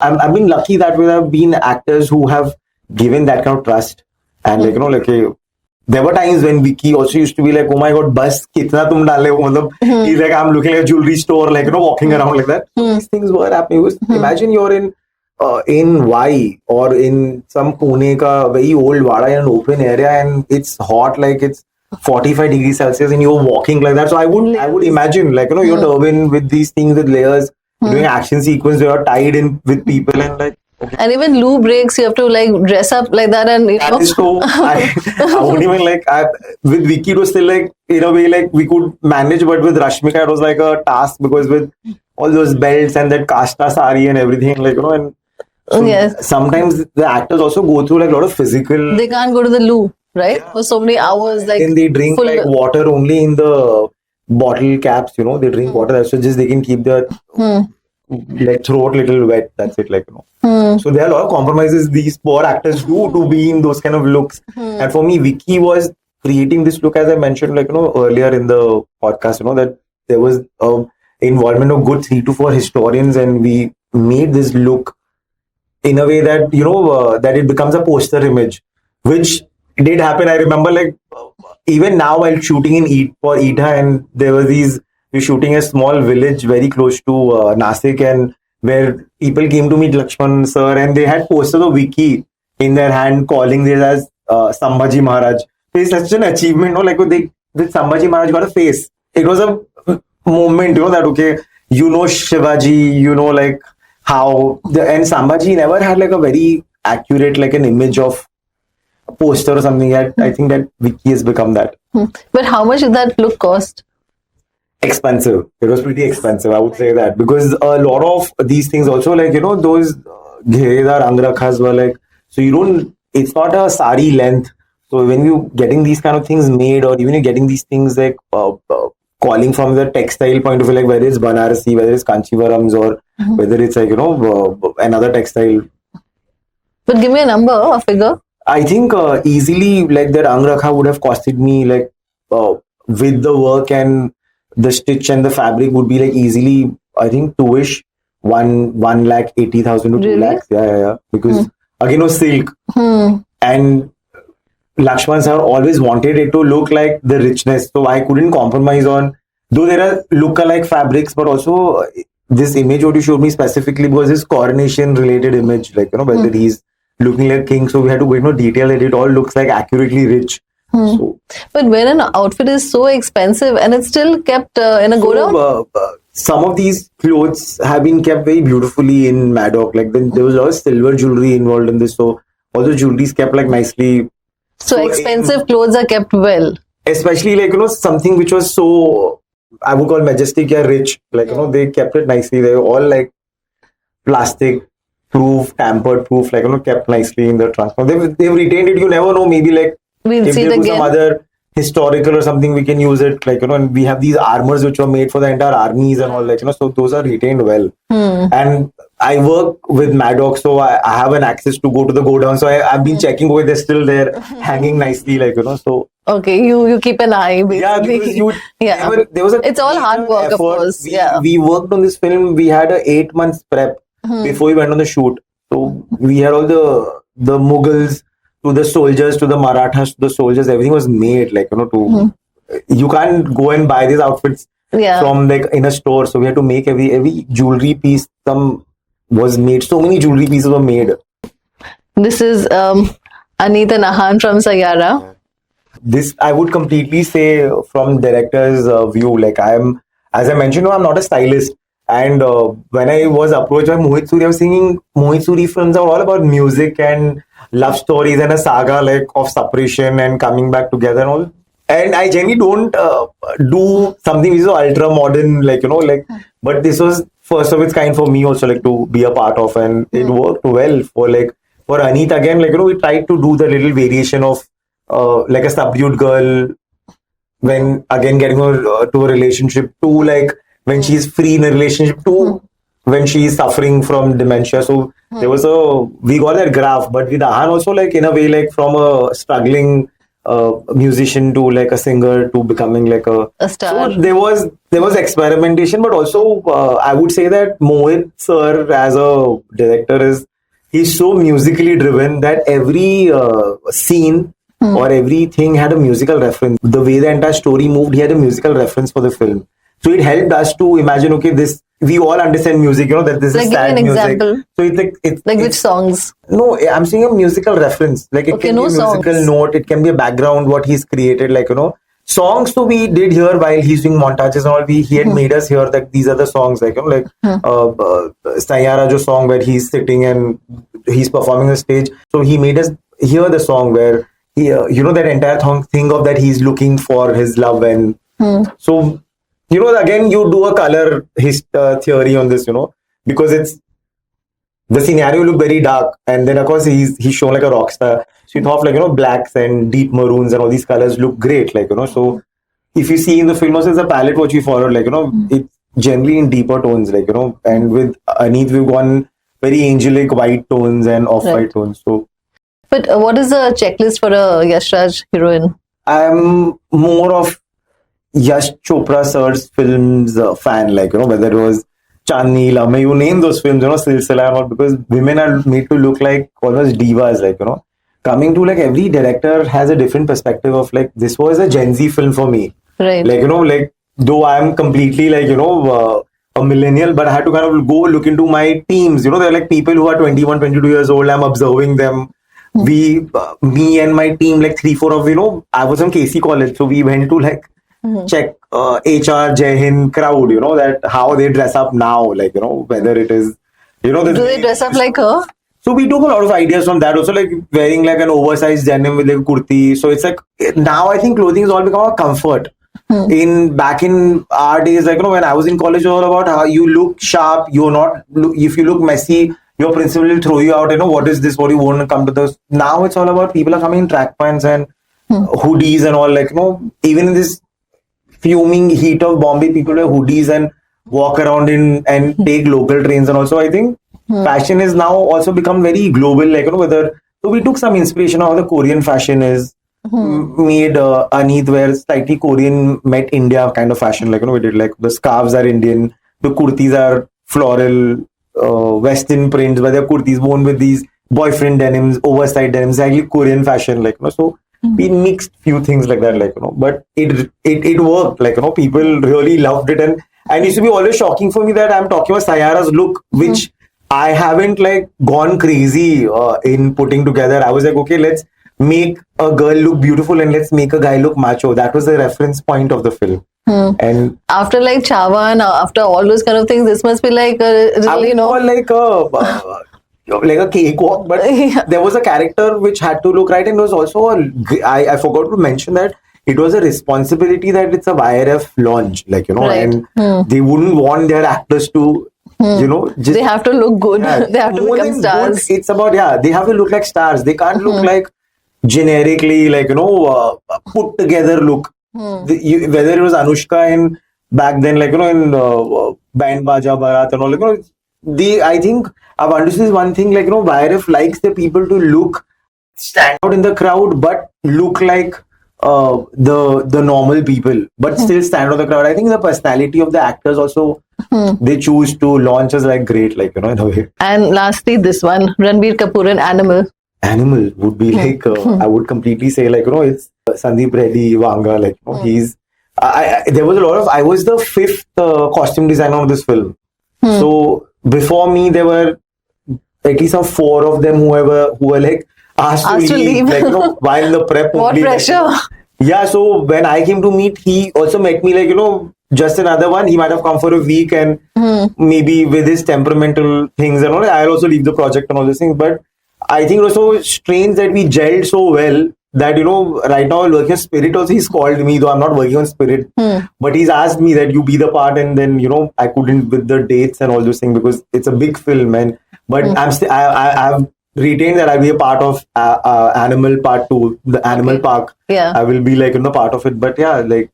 I've been lucky that we have been actors who have given that kind of trust. And like, there were times when Vicky also used to be like, oh my god, bus kitna tum dale ho? He's like, I'm looking at a jewelry store, like, walking around like that. So these things were happening. Imagine you're in Y or in some Pune ka very old vada in an open area, and it's hot, like it's 45 degrees Celsius, and you're walking like that. So I would imagine, like, your turban with these things with layers, doing action sequence where you're tied in with people, and like, okay. And even loo breaks, you have to like dress up like that, and that is so. I wouldn't even like. With Vicky, it was still like, in a way, like we could manage, but with Rashmika, it was like a task, because with all those belts and that kashta sari and everything, like, and so yes, sometimes the actors also go through like a lot of physical. They can't go to the loo, right? For so many hours, like. And they drink like water only in the bottle caps. They drink water, so just they can keep their like throat little wet. That's it, like. So there are a lot of compromises these poor actors do to be in those kind of looks. And for me, Vicky was creating this look, as I mentioned, like, earlier in the podcast, that there was involvement of good 3 to 4 historians, and we made this look in a way that, that it becomes a poster image, which did happen. I remember, like, even now while shooting in for Ita, and there were we're shooting a small village very close to Nasik, and where people came to meet Lakshman sir, and they had posters of Vicky in their hand, calling this as Sambhaji Maharaj. It's such an achievement, like Sambhaji Maharaj got a face. It was a moment, that, okay, Shivaji, like how, and Sambhaji never had like a very accurate, like an image of a poster or something. I think that Vicky has become that. But how much did that look cost? Expensive. It was pretty expensive, I would say that, because a lot of these things also, like, those ghiredar angrakhas were like, so it's not a sari length. So when you getting these kind of things made, or even you're getting these things like calling from the textile point of view, like whether it's Banarasi, whether it's Kanchivarams, or whether it's like, another textile. But give me a number, a figure. I think easily, like, that angrakha would have costed me, like, with the work and the stitch and the fabric, would be like easily, I think, 2-ish, 1,80,000 to 2 lakhs. Yeah. Because again, it was silk. And Lakshman sir always wanted it to look like the richness. So I couldn't compromise on, though there are look-alike fabrics, but also this image what you showed me specifically was his coronation related image, like, whether he's looking like king. So we had to go into detail that it all looks like accurately rich. So, but when an outfit is so expensive and it's still kept in a godown? Some of these clothes have been kept very beautifully in Maddock. Like, there was a lot of silver jewelry involved in this. So all the jewelry is kept like nicely. So expensive clothes are kept well. Especially like, something which was so, I would call majestic or rich. Like, they kept it nicely. They were all like plastic proof, tampered proof, like, kept nicely in the trunk. They've retained it. You never know. Maybe like, we'll if see it again. Some other historical or something, we can use it, like, and we have these armors which were made for the entire armies and all that, so those are retained well. And I work with Maddock, so I have an access to go to the godown, so I've been checking whether they're still there, hanging nicely, like, so. Okay, you keep an eye, basically. Yeah, because there was it's all hard work, of course. We worked on this film. We had a 8 months prep before we went on the shoot. So we had all the Mughals, to the soldiers, to the Marathas, to the soldiers, everything was made, like, you can't go and buy these outfits from like in a store. So we had to make every jewelry piece, was made. So many jewelry pieces were made. This is Anita Nahan from Sayara. This I would completely say from director's view. Like, as I mentioned, I'm not a stylist. And when I was approached by Mohit Suri, I was thinking Mohit Suri films are all about music and love stories and a saga, like, of separation and coming back together and all. And I generally don't do something which is ultra modern, like, but this was first of its kind for me also, like, to be a part of, and it worked well for Anit again, like, we tried to do the little variation of like a subdued girl when again getting her to a relationship, to like when she's free in a relationship, to when she's suffering from dementia. So we got that graph, but with Ahan also, like, in a way, like, from a struggling musician to like a singer to becoming like a star. So there was experimentation, but also I would say that Mohit sir as a director he's so musically driven that every scene or everything had a musical reference. The way the entire story moved, he had a musical reference for the film. So it helped us to imagine, okay, this, we all understand music, that this like is sad give me an music. Example. So it's like which songs? No, I'm saying a musical reference. Like it can be a musical songs. note, it can be a background, what he's created, like, songs. So we did here while he's doing montages and all, he had made us hear that these are the songs, like, Sayara Jo song where he's sitting and he's performing the stage. So he made us hear the song where he, that entire thing of that he's looking for his love and so, again, you do a color theory on this, because it's the scenario look very dark, and then of course he's shown like a rock star. So you thought like blacks and deep maroons and all these colors look great, like So if you see in the film also, it's a palette what we followed, like it's generally in deeper tones, like and with Aneet we've gone very angelic white tones and off-white tones. So, but what is the checklist for a Yash Raj heroine? I'm more of Yash Chopra sir's films fan, like whether it was Chandni, Lame, you name those films, Silsila and all, because women are made to look like almost divas, like coming to like every director has a different perspective of like this was a Gen Z film for me, right? Like like though I'm completely like a millennial, but I had to kind of go look into my teams, they're like people who are 21, 22 years old. I'm observing them. Me and my team, like 3-4 of I was on KC college, so we went to like check HR Jai Hind crowd, that how they dress up now, like whether it is do they dress up like her? So we took a lot of ideas from that also, like wearing like an oversized denim with like kurti. So it's like now I think clothing has all become a comfort. Back in our days, like when I was in college, it was all about how you look sharp. You're not if you look messy, your principal will throw you out. What is this? What you want to come to this? Now it's all about people are coming in track pants and hoodies and all, like even in this fuming heat of Bombay, people wear hoodies and walk around and take local trains. And also I think fashion is now also become very global, like whether so we took some inspiration of how the Korean fashion is made Aneet wear slightly Korean met India kind of fashion, like we did like the scarves are Indian, the kurtis are floral western prints, but they're kurtis worn with these boyfriend denims, oversized denims, exactly Korean fashion, like so we mixed few things like that, like but it worked, like people really loved it. And it used to be always shocking for me that I'm talking about Sayara's look, which I haven't like gone crazy in putting together. I was like, okay, let's make a girl look beautiful and let's make a guy look macho. That was the reference point of the film. And after like Chhava and after all those kind of things, this must be like really, like a cakewalk, but there was a character which had to look right, and it was also I forgot to mention that it was a responsibility that it's a YRF launch, like right. And they wouldn't want their actors to just they have to look good. They have to become stars. Good, it's about they have to look like stars. They can't look like generically, like put together look. Whether it was Anushka in back then, like in Band Baja Barat and all, like I think I've understood one thing, like YRF likes the people to look stand out in the crowd, but look like the normal people, but still stand out in the crowd. I think the personality of the actors also they choose to launch as like great, like in a way. And lastly, this one, Ranbir Kapoor and Animal would be like I would completely say, like it's Sandeep Reddy Vanga, like he's there was a lot of I was the 5th costume designer of this film. So before me there were at least some 4 of them who were like asked to leave. Like while the prep. What pressure? Like, yeah, so when I came to meet, he also met me like just another one. He might have come for a week and maybe with his temperamental things and all, I'll also leave the project and all these things. But I think it was so strange that we gelled so well that right now I'll work on Spirit also. He's called me, though I'm not working on Spirit, but he's asked me that you be the part, and then I couldn't with the dates and all those things because it's a big film. And but I've retained that I'll be a part of Animal Part 2, the Animal Park. Yeah, I will be like part of it. But yeah, like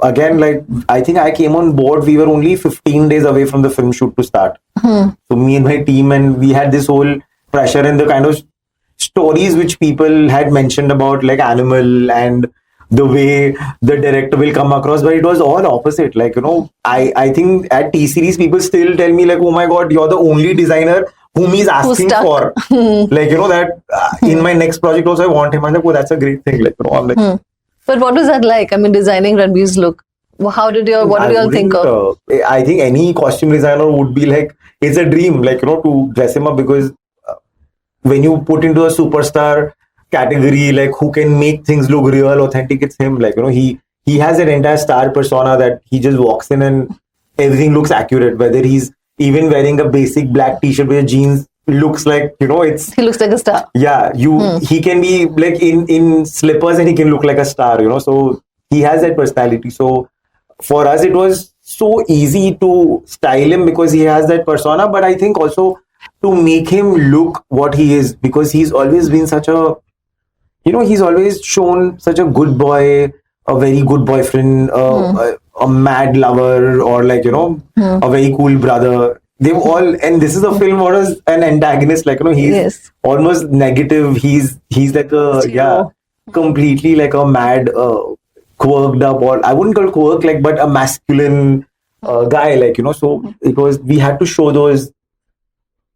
again, like I think I came on board. We were only 15 days away from the film shoot to start. So me and my team, and we had this whole pressure and the kind of stories which people had mentioned about like Animal and the way the director will come across, but it was all opposite. Like, I think at T series people still tell me like, oh my god, you're the only designer whom he's asking for. Like, that in my next project also I want him. I'm like, oh, that's a great thing. Like, I'm like, but what was that like? I mean, designing Ranveer's look. What did you all think of? I think any costume designer would be like, it's a dream, like, to dress him up, because when you put into a superstar category, like who can make things look real, authentic, it's him. Like, he has an entire star persona that he just walks in and everything looks accurate. Whether he's even wearing a basic black t-shirt with jeans, looks like, he looks like a star. Yeah, he can be like in slippers and he can look like a star, so he has that personality. So for us, it was so easy to style him because he has that persona, but I think also to make him look what he is, because he's always been such a, he's always shown such a good boy, a very good boyfriend, a mad lover, or like, a very cool brother. They've all, and this is a film what is an antagonist, like, he's almost negative. He's like completely like a mad, quirked up, or I wouldn't call quirk, like, but a masculine guy, like, so it was, we had to show those,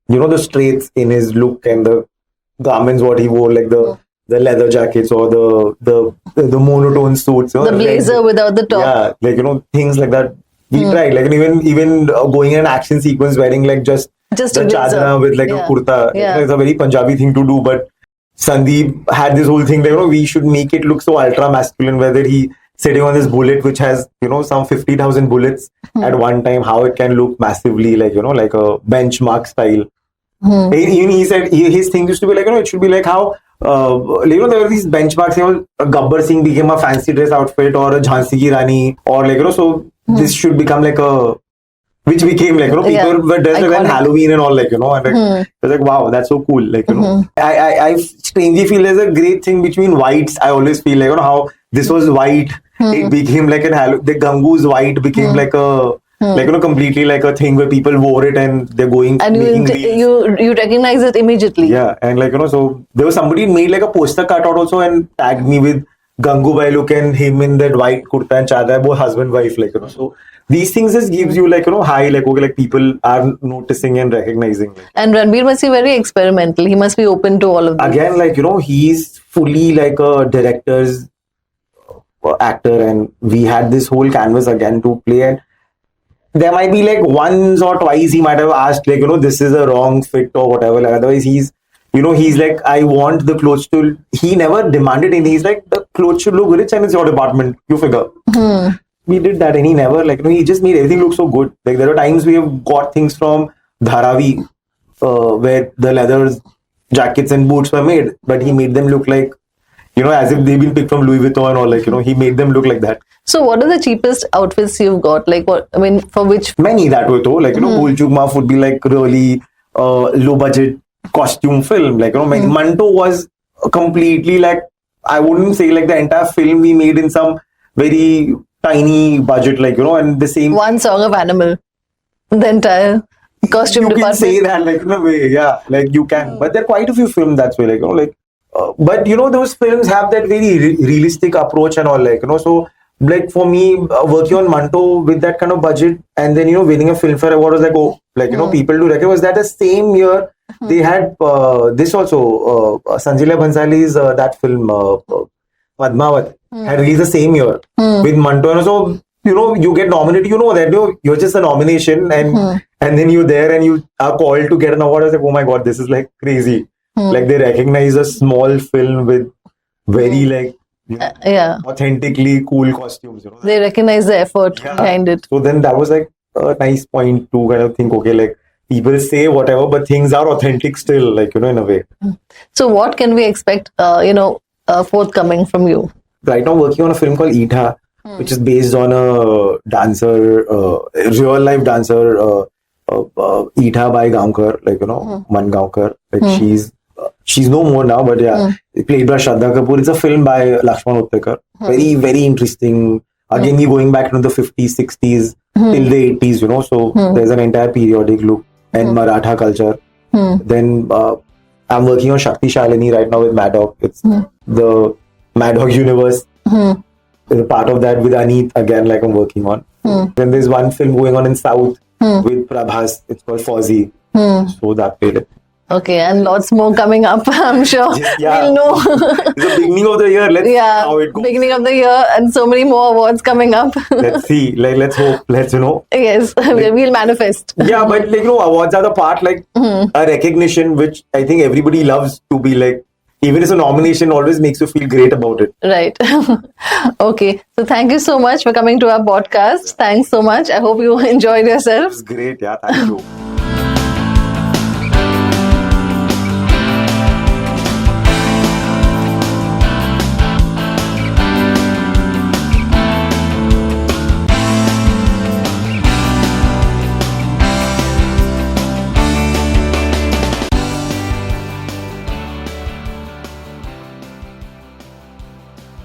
the traits in his look and the garments what he wore, like the leather jackets or the monotone suits, the blazer without the top, like, things like that. We tried, like, even going in an action sequence wearing like just the chadra with like a kurta. It's a very Punjabi thing to do, but Sandeep had this whole thing that, we should make it look so ultra masculine, whether he sitting on this bullet which has, some 50,000 bullets at one time, how it can look massively like, like a benchmark style. Even he said his thing used to be like, it should be like how, there were these benchmarks, Gabbar Singh became a fancy dress outfit, or a Jhansi Ki Rani, or like, so this should become like a, which became like, people were dressed like on Halloween and all, like, and like, it's like, wow, that's so cool. Like, I strangely feel there's a great thing between whites. I always feel like, how this was white, it became like the Gangu's white became like a, like, completely like a thing where people wore it and they're going and you recognize it immediately. Yeah, and like, so there was somebody made like a poster cutout also and tagged me with Gangubai look and him in that white kurta and chadra, both husband wife, like, so these things just gives you like, high, like, okay, like people are noticing and recognizing. Like. And Ranveer must be very experimental. He must be open to all of this. Again, like, he's fully like a director's actor, and we had this whole canvas again to play, and there might be like once or twice he might have asked like, this is a wrong fit or whatever. Like, otherwise he's like, I want the clothes to, he never demanded anything. He's like, the clothes should look rich and it's your department, you figure. We did that, and he never like, he just made everything look so good. Like, there are times we have got things from Dharavi where the leather jackets and boots were made, but he made them look like, as if they've been picked from Louis Vuitton and all, like, he made them look like that. So what are the cheapest outfits you've got? Like, what, I mean, for which? Many that way though, like, Bhul Chuk Maaf would be like really low budget costume film. Like, Manto was completely like, I wouldn't say like the entire film we made in some very tiny budget, like, and the same. One song of Animal, the entire costume department. You can say that, like, in a way, yeah, like you can. But there are quite a few films that's way, like, like, but those films have that very realistic approach and all, like, so like for me, working on Manto with that kind of budget and then, winning a Filmfare Award was like, oh, like, people do reckon. Was that the same year they had this also, Sanjila Bhansali's that film, Padmavat, had released the same year with Manto. And so, you get nominated, that you're just a nomination and then you're there and you are called to get an award. I was like, oh my God, this is like crazy. Like, they recognize a small film with very like, authentically cool costumes. They recognize the effort behind it. So then that was like a nice point to kind of think, okay, like people say whatever, but things are authentic still, like, in a way. So what can we expect, forthcoming from you? Right now, working on a film called Eetha, which is based on a dancer, real life dancer, Eetha by Gaonkar, like, Man Gaonkar. Like, she's no more now, but played by Shraddha Kapoor. It's a film by Lakshman Uttekar. Very, very interesting. Again, we going back to the 50s, 60s, till the 80s, so there's an entire periodic look and Maratha culture. Then I'm working on Shakti Shalini right now with Maddock. It's the Maddock universe. There's a part of that with Aneet again, like I'm working on. Then there's one film going on in South with Prabhas. It's called Fauzi. So that played it. Okay, and lots more coming up, I'm sure. We'll know. It's the beginning of the year. Let's see how it goes. Beginning of the year, and so many more awards coming up. Let's see. Let's hope. Let's, Yes, we'll manifest. Yeah, but awards are the part, a recognition which I think everybody loves to be like. Even if it's a nomination, always makes you feel great about it. Right. Okay. So thank you so much for coming to our podcast. Thanks so much. I hope you enjoyed yourself. It was great. Yeah, thank you.